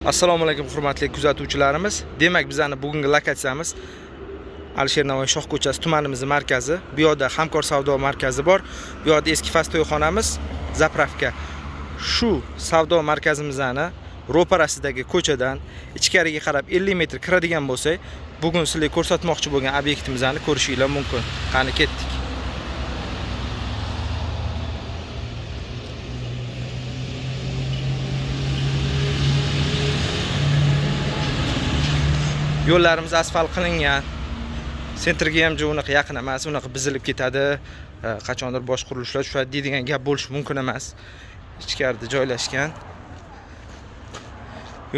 Assalomu alaykum hurmatli kuzatuvchilarimiz. Demak, bizning bugungi lokatsiyamiz Alisher Navoiy Shoh ko'chasi tumanimizning markazi. Bu yerda Hamkor savdo markazi bor. Bu yerda eski fast to'yxonamiz, zapravka. Shu savdo markazimizning ro'parasidagi ko'chadan ichkariga qarab 50 metr kiradigan bo'lsak, bugun sizlarga ko'rsatmoqchi bo'lgan obyektimizni ko'rishingiz mumkin. Qani ketdik. Yo'llarimiz asfalt qilingan. Sentrga ham unaqa yaqin emas, unaqa bizilib ketadi. Qachondir bosh qurilishlar tushadi deydigan gap bo'lishi mumkin emas. Ichkarida joylashgan.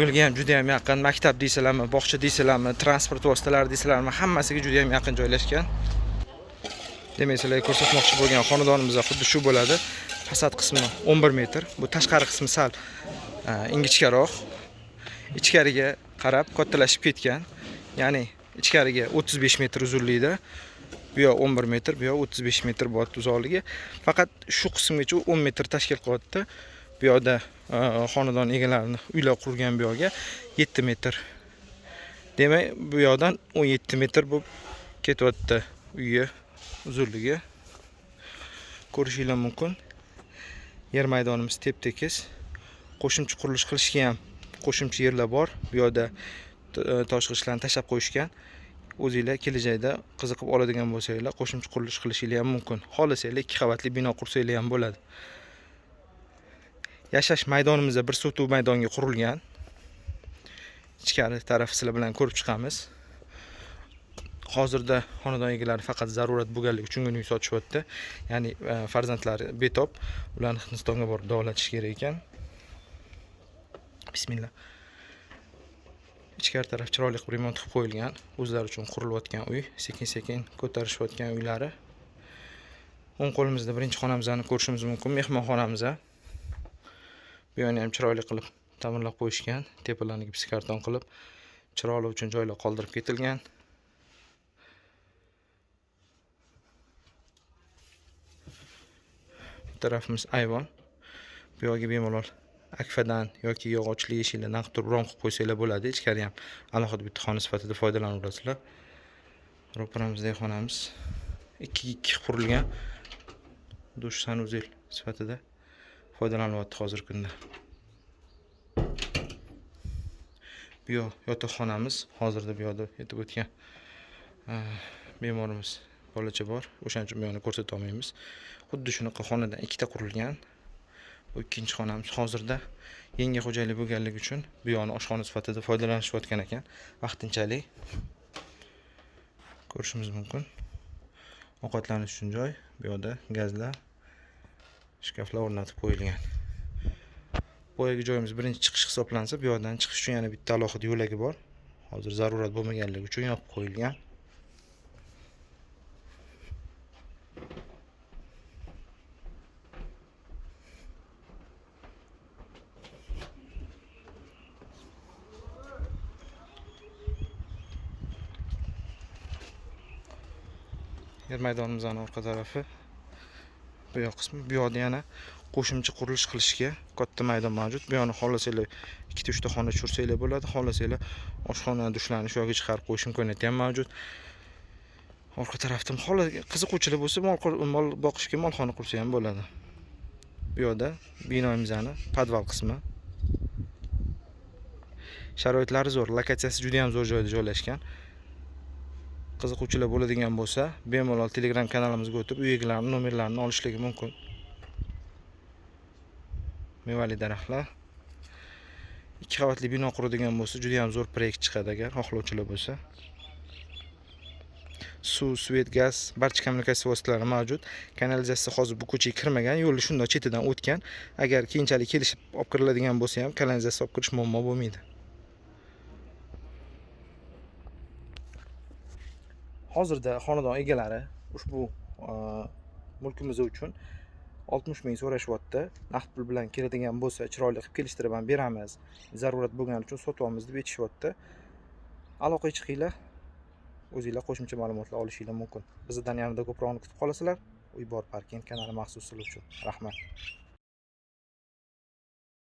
Yo'lga ham juda ham yaqin, maktab deysalarmi, bog'cha deysalarmi, transport vositalari deysalarmi, hammasiga juda ham yaqin joylashgan. Demak, sizlarga ko'rsatmoqchi bo'lgan xonadonimiz xuddi shu bo'ladi. Fasad qismi 11 metr, bu tashqari qismi sal ingichkaroq. Ichkariga qarab kattalashib ketgan. Ya'ni ichkariga 35 metr uzunlikda, bu yoq 11 metr, bu yoq 35 metr bor uzoqligi. Faqat shu qismgacha 10 metr tashkil qilyapti. Bu yoqda xonadon egalarining uylar qurgan bu yoqga 7 metr. Demak, bu yoqdan 17 metr bo'lib ketyapti uyi uzunligi. Ko'rishingiz mumkin. Yer maydonimiz tep-tekis. Qo'shimcha qurilish qilishga ham qo'shimcha yerlar bor. Bu yoqda toshqishlarni tashlab qo'yishgan. O'zingizlar kelajakda qiziqib oladigan bo'lsanglar, qo'shimcha qurilish qilishingiz ham mumkin. Xohlasanglar 2 qavatli bino qursanglar ham bo'ladi. Yashash maydonimizda bir sotuv maydonga qurilgan. Ichkari taraf sizlar bilan ko'rib chiqamiz. Hozirda xonadon egalari faqat zarurat bo'lganligi uchun uy sotishyapti. Ya'ni farzandlari betob, ularni Hindistonga borib davolatish kerak ekan. Bismillah. Ichkari taraf chiroyli qilib remont qilib qo'yilgan. O'zlari uchun qurilayotgan uy, sekin-sekin ko'tarishayotgan uylari. O'ng qo'limizda birinchi xonamizni ko'rishimiz mumkin, mehmonxonamiz. Bu yerni ham chiroyli qilib ta'mirlab qo'yishgan, tepalarni gipskarton qilib, chiroyli uchun joylar qoldirib ketilgan. Bu tarafimiz ayvon. Bu yoqga bemalol akfadan yoki yog'ochli eshiklar naqd turib rom qilib qo'ysanglar bo'ladi. Ichkari ham alohida bitta xona sifatida foydalanaverasizlar. Ro'paramizdagi xonamiz 2 qurilgan dush sanuzel sifatida foydalanyapti hozirgi kunda. Bu yotoqxonamiz, hozirda bu yoqda yetib o'tgan bemorimiz bolacha bor. O'shaning uchun bu yerni ko'rsata olmaymiz. Xuddi shunaqa xonadan 2 ta qurilgan. Bu ikkinchi xonamiz. Hozirda yangi xo'jaylik bo'lganligi uchun bu yoqni oshxona sifatida foydalanishayotgan ekan. Vaqtinchalik ko'rishimiz mumkin. Ovqatlanish uchun joy, bu yoqda gazlar, shkaflar o'rnatib qo'yilgan. Boyagi joyimiz birinchi chiqish hisoblansa, bu yoqdan chiqish uchun yana bitta alohida yo'lagi bor. Hozir zarurat bo'lmaganligi uchun yopib qo'yilgan. Yer maydonimizning orqa tarafi bu yoq qismi. Bu yoqda yana qo'shimcha qurilish qilishga katta maydon mavjud. Bu yoqni xohlasanglar 2 ta 3 ta xona tushirsanglar bo'ladi. Xohlasanglar oshxona, dushlarni shu yoqga chiqarib qo'yish imkoniyati ham mavjud. Orqa tarafda qiziquvchilar bo'lsa, mol boqishga molxona qursa ham bo'ladi. Bu yoqda binomizning podval qismi. Sharoitlari zo'r, lokatsiyasi juda ham zo'r joyda joylashgan. Qiziquvchilar bo'ladigan bo'lsa, bemalol Telegram kanalimizga o'tib, uy egalarining nomerlarini olishligi mumkin. Mevali daraxtlar. 2 qavatli bino quradigan bo'lsa, juda ham zo'r proyekt chiqadi agar xohlovchilar bo'lsa. Suv, svet, gaz, barcha kommunikatsiya vositalari mavjud. Kanalizatsiya hozir bu ko'chaga kirmagan, yo'lni shunday chetidan o'tgan. Agar keyinchalik kelishib olib kiriladigan bo'lsa ham, kanalizatsiya olib kirish muammo bo'lmaydi. Hozirda xonadon egalari ushbu mulkimiz uchun 60 ming so'rashyapti. Naqd pul bilan keladigan bo'lsa, chiroyli qilib kelishtirib ham beramiz. Zarurat bo'lgani uchun sotyapmiz deb aytishyapti. Aloqaga chiqinglar. O'zingizlar qo'shimcha ma'lumotlar olishinglar mumkin. Bizdan yanada ko'proq kutib qolasizlar. Uy bor parking kanali maxsus sizlar uchun. Rahmat.